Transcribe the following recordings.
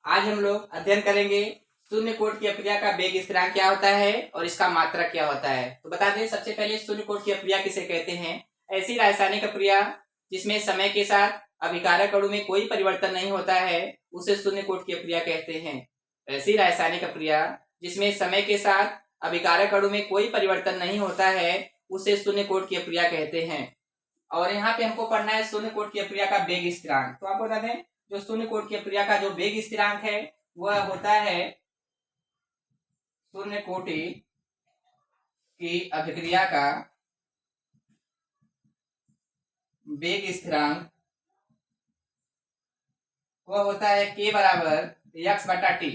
आज हम लोग अध्ययन करेंगे शून्य कोटि की अप्रिया का वेग स्थिरांक क्या होता है और इसका मात्रक क्या होता है। तो बता दें सबसे पहले शून्य कोटि की अप्रिया किसे कहते हैं। ऐसी रासायनिक अप्रिया जिसमें समय के साथ अभिकारक अणु में कोई परिवर्तन नहीं होता है उसे शून्य कोटि की अप्रिया कहते हैं। ऐसी रासायनिक अप्रिया जिसमें समय के साथ अभिकारक अणु में कोई परिवर्तन नहीं होता है उसे शून्य कोटि की अप्रिया कहते हैं। और यहाँ पे हमको पढ़ना है शून्य कोटि की अप्रिया का वेग स्थिरांक। तो आपको बता दें जो शून्य कोटि की अप्रिया का जो वेग स्थिरांक है वह होता है शून्य कोटि की अभिक्रिया का वेग स्थिरांक वह होता है k बराबर x बटा टी।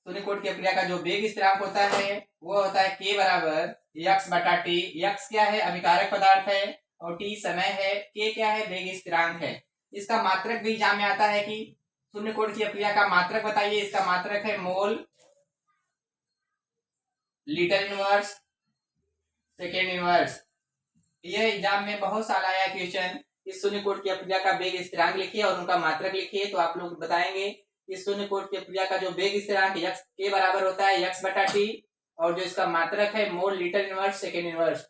शून्य कोटि की अप्रिया का जो वेग स्थिरांक होता है वह होता है k बराबर x बटा टी। x क्या है, अभिकारक पदार्थ है, और t समय है, k क्या है, वेग स्थिरांक है। इसका मात्रक भी एग्जाम में आता है कि शून्य कोटि की अप्रिया का मात्रक बताइए। इसका मात्रक है mole litre inverse second inverse. यह एग्जाम में बहुत साल आया क्वेश्चन। इस शून्य कोटि की अप्रिया का वेग स्थिरांक लिखिए और उनका मात्रक लिखिए। तो आप लोग बताएंगे इस शून्य कोटि की अप्रिया का जो वेग स्थिरांक x के बराबर होता है x बटा टी, और जो इसका मात्रक है mole litre inverse second inverse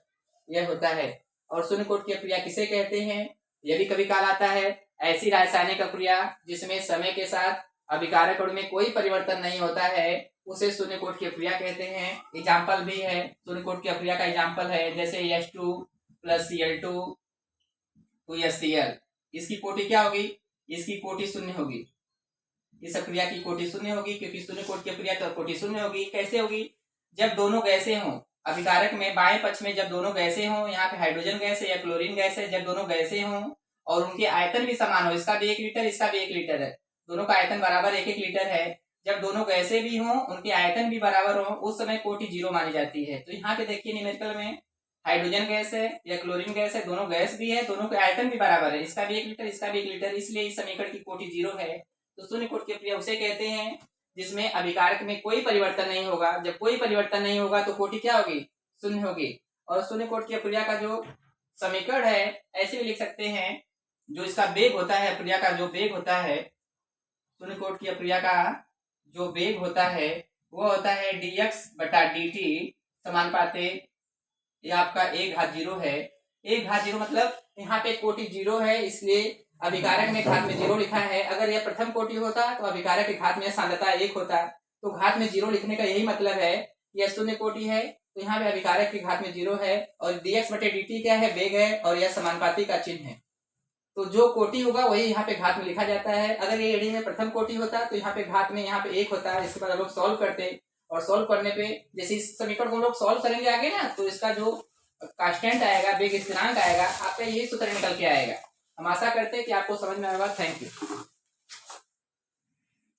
यह होता है। और शून्य कोटि की अप्रिया किसे कहते हैं, यह भी कभी काल आता है ऐसी रासायनिक अप्रिया जिसमें समय के साथ अभिकारक अणु में कोई परिवर्तन नहीं होता है उसे शून्य कोटि की अप्रिया कहते हैं। एग्जाम्पल भी है शून्य कोटि की अप्रिया का, एग्जाम्पल है जैसे H2 प्लस Cl2 2HCl। इसकी कोटि क्या होगी, इसकी कोटि शून्य होगी। इस अप्रिया की कोटि शून्य होगी क्योंकि शून्य कोटि की अप्रिया तो कोटि शून्य होगी। कैसे होगी, जब दोनों गैसें हों अभिकारक में, बाएं पक्ष में जब दोनों गैसें हों, यहाँ पे हाइड्रोजन गैस है या क्लोरीन गैस है, जब दोनों गैसें हों और उनके आयतन भी समान हो, इसका भी 1 लीटर इसका भी 1 लीटर है, दोनों का आयतन बराबर 1-1 लीटर है, जब दोनों गैसें भी हों उनके आयतन भी बराबर हो उस समय कोटि 0 मानी जाती है। तो यहाँ पे देखिए न्यूमेरिकल में हाइड्रोजन गैस है या क्लोरीन गैस है, दोनों गैस भी है, दोनों के आयतन भी बराबर है, इसका भी 1 लीटर इसका भी 1 लीटर, इसलिए इस समीकरण की कोटि 0 है। तो शून्य कोटि की अप्रिया उसे कहते हैं जिसमें अभिकारक में कोई परिवर्तन नहीं होगा। जब कोई परिवर्तन नहीं होगा तो कोटि क्या होगी, शून्य होगी। और शून्य कोटि की अप्रिया का जो समीकरण है ऐसे भी लिख सकते हैं, जो इसका वेग होता है अप्रिया का जो वेग होता है, शून्य कोटि की अप्रिया का जो वेग होता है वो होता है dx बटा dt समानुपाते ये आपका 1/0 है। 1/0 मतलब यहाँ पे कोटि 0 है इसलिए अभिकारक में घात में 0 लिखा है। अगर यह प्रथम कोटि होता तो अभिकारक के घात में सांद्रता 1 होता, तो घात में 0 लिखने का यही मतलब है। यह शून्य कोटि है तो यहाँ पे अभिकारक के घात में 0 है, और dx बटे dt क्या है, वेग है, और यह समानुपाती का चिन्ह है। तो जो कोटि होगा वही यहाँ पे घात में लिखा जाता है। अगर ये एडी में प्रथम कोटि होता तो यहाँ पे घात में यहाँ पे 1 होता है। इसके बाद हम लोग सॉल्व करते, और सॉल्व करने पे जैसे इस समीकरण को हम लोग सॉल्व करेंगे आगे ना, तो इसका जो कांस्टेंट आएगा, वेग स्थिरांक आएगा, आपका यही सूत्र निकल के आएगा। हम आशा करते हैं कि आपको समझ में आएगा। Thank you.